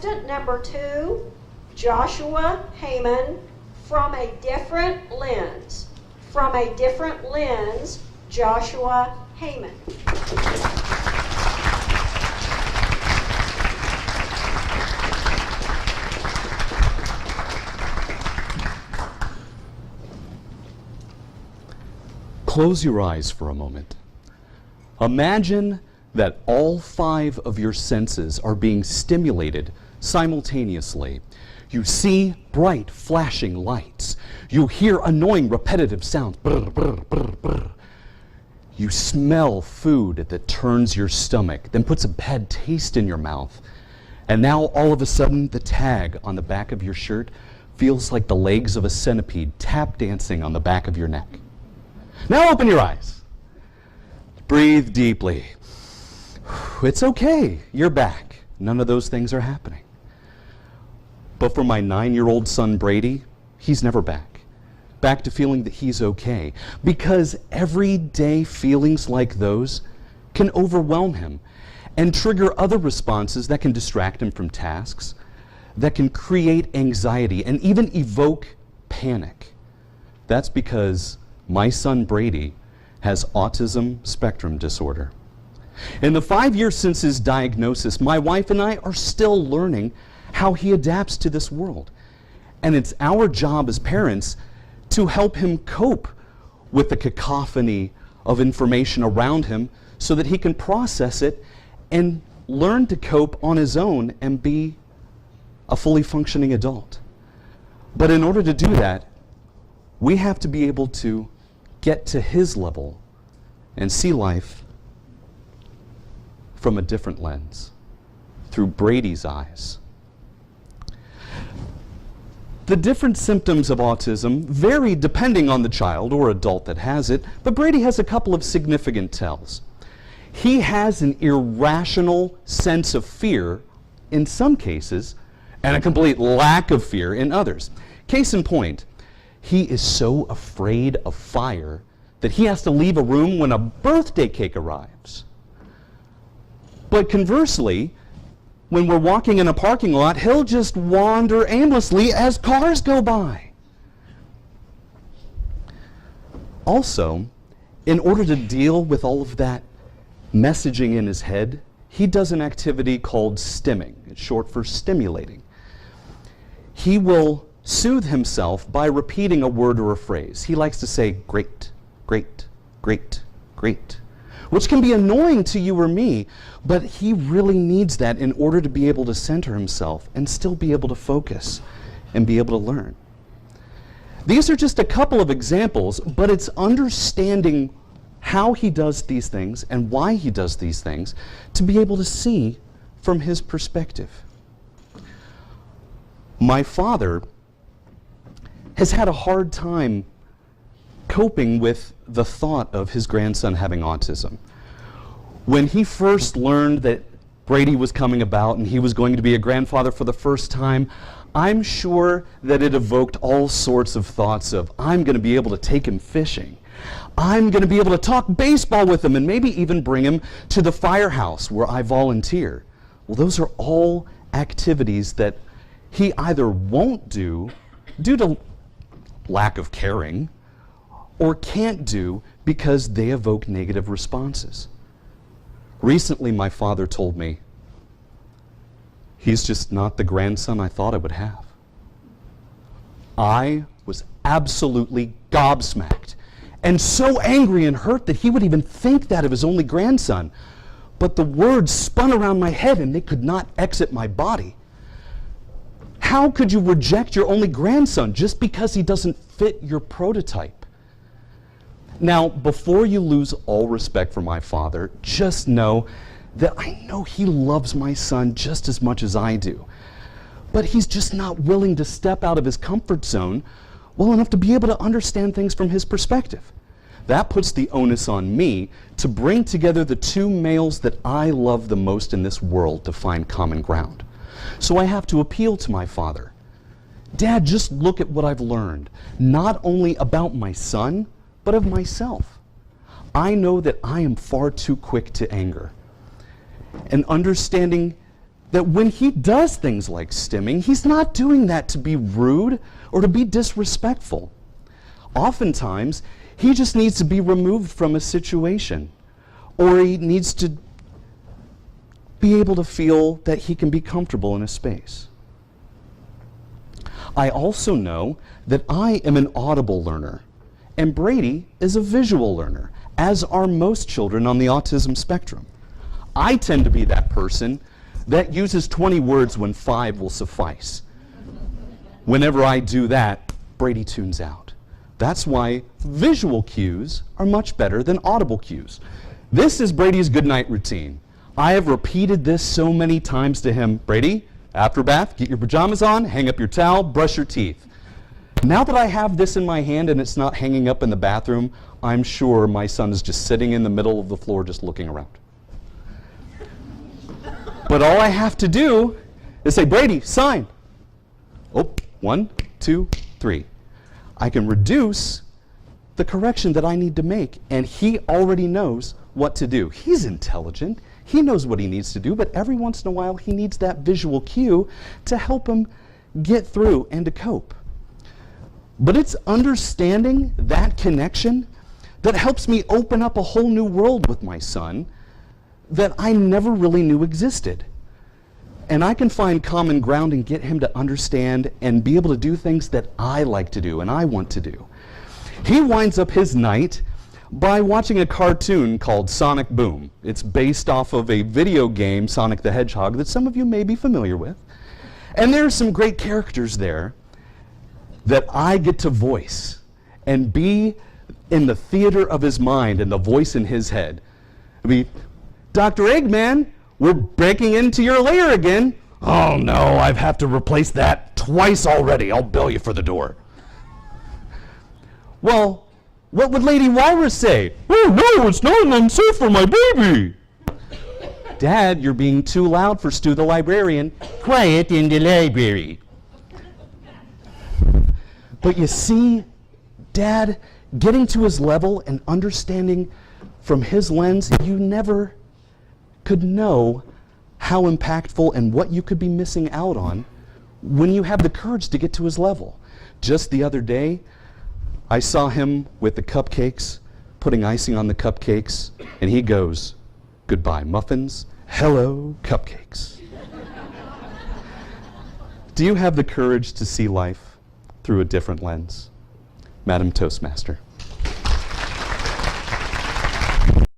Contestant number 2, Joshua Hayman, from a different lens. From a different lens, Joshua Hayman. Close your eyes for a moment. Imagine that all 5 of your senses are being stimulated simultaneously. You see bright flashing lights. You hear annoying repetitive sounds. Brr, brr, brr, brr. You smell food that turns your stomach, then puts a bad taste in your mouth. And now all of a sudden the tag on the back of your shirt feels like the legs of a centipede tap dancing on the back of your neck. Now open your eyes. Breathe deeply. It's okay, you're back. None of those things are happening. But for my 9-year-old son Brady, he's never back. Back to feeling that he's okay. Because everyday feelings like those can overwhelm him and trigger other responses that can distract him from tasks, that can create anxiety and even evoke panic. That's because my son Brady has autism spectrum disorder. In the 5 years since his diagnosis, my wife and I are still learning how he adapts to this world. And it's our job as parents to help him cope with the cacophony of information around him so that he can process it and learn to cope on his own and be a fully functioning adult. But in order to do that, we have to be able to get to his level and see life from a different lens, through Brady's eyes. The different symptoms of autism vary depending on the child or adult that has it, but Brady has a couple of significant tells. He has an irrational sense of fear in some cases, and a complete lack of fear in others. Case in point, he is so afraid of fire that he has to leave a room when a birthday cake arrives. But conversely, when we're walking in a parking lot, he'll just wander aimlessly as cars go by. Also, in order to deal with all of that messaging in his head, he does an activity called stimming. It's short for stimulating. He will soothe himself by repeating a word or a phrase. He likes to say, great, great, great, great, which can be annoying to you or me, but he really needs that in order to be able to center himself and still be able to focus and be able to learn. These are just a couple of examples, but it's understanding how he does these things and why he does these things to be able to see from his perspective. My father has had a hard time coping with the thought of his grandson having autism. When he first learned that Brady was coming about and he was going to be a grandfather for the first time, I'm sure that it evoked all sorts of thoughts of, I'm going to be able to take him fishing. I'm going to be able to talk baseball with him and maybe even bring him to the firehouse where I volunteer. Well, those are all activities that he either won't do due to lack of caring, or can't do because they evoke negative responses. Recently, my father told me, he's just not the grandson I thought I would have. I was absolutely gobsmacked and so angry and hurt that he would even think that of his only grandson. But the words spun around my head and they could not exit my body. How could you reject your only grandson just because he doesn't fit your prototype? Now, before you lose all respect for my father, just know that I know he loves my son just as much as I do. But he's just not willing to step out of his comfort zone well enough to be able to understand things from his perspective. That puts the onus on me to bring together the two males that I love the most in this world to find common ground. So I have to appeal to my father. Dad, just look at what I've learned, not only about my son, but of myself. I know that I am far too quick to anger. And understanding that when he does things like stimming, he's not doing that to be rude or to be disrespectful. Oftentimes, he just needs to be removed from a situation, or he needs to be able to feel that he can be comfortable in a space. I also know that I am an audible learner, and Brady is a visual learner, as are most children on the autism spectrum. I tend to be that person that uses 20 words when 5 will suffice. Whenever I do that, Brady tunes out. That's why visual cues are much better than audible cues. This is Brady's goodnight routine. I have repeated this so many times to him. Brady, after bath, get your pajamas on, hang up your towel, brush your teeth. Now that I have this in my hand and it's not hanging up in the bathroom, I'm sure my son is just sitting in the middle of the floor just looking around. But all I have to do is say, Brady, sign. Oh, 1, 2, 3. I can reduce the correction that I need to make, and he already knows what to do. He's intelligent. He knows what he needs to do, but every once in a while he needs that visual cue to help him get through and to cope. But it's understanding that connection that helps me open up a whole new world with my son that I never really knew existed. And I can find common ground and get him to understand and be able to do things that I like to do and I want to do. He winds up his night by watching a cartoon called Sonic Boom. It's based off of a video game, Sonic the Hedgehog, that some of you may be familiar with. And there are some great characters there that I get to voice and be in the theater of his mind and the voice in his head. I mean, Dr. Eggman, we're breaking into your lair again. Oh no, I have to replace that twice already. I'll bill you for the door. Well, what would Lady Walrus say? Oh no, it's not unsafe for my baby. Dad, you're being too loud for Stu the librarian. Quiet in the library. But you see, Dad, getting to his level and understanding from his lens, you never could know how impactful and what you could be missing out on when you have the courage to get to his level. Just the other day, I saw him with the cupcakes, putting icing on the cupcakes, and he goes, "Goodbye, muffins. Hello, cupcakes." Do you have the courage to see life through a different lens? Madam Toastmaster.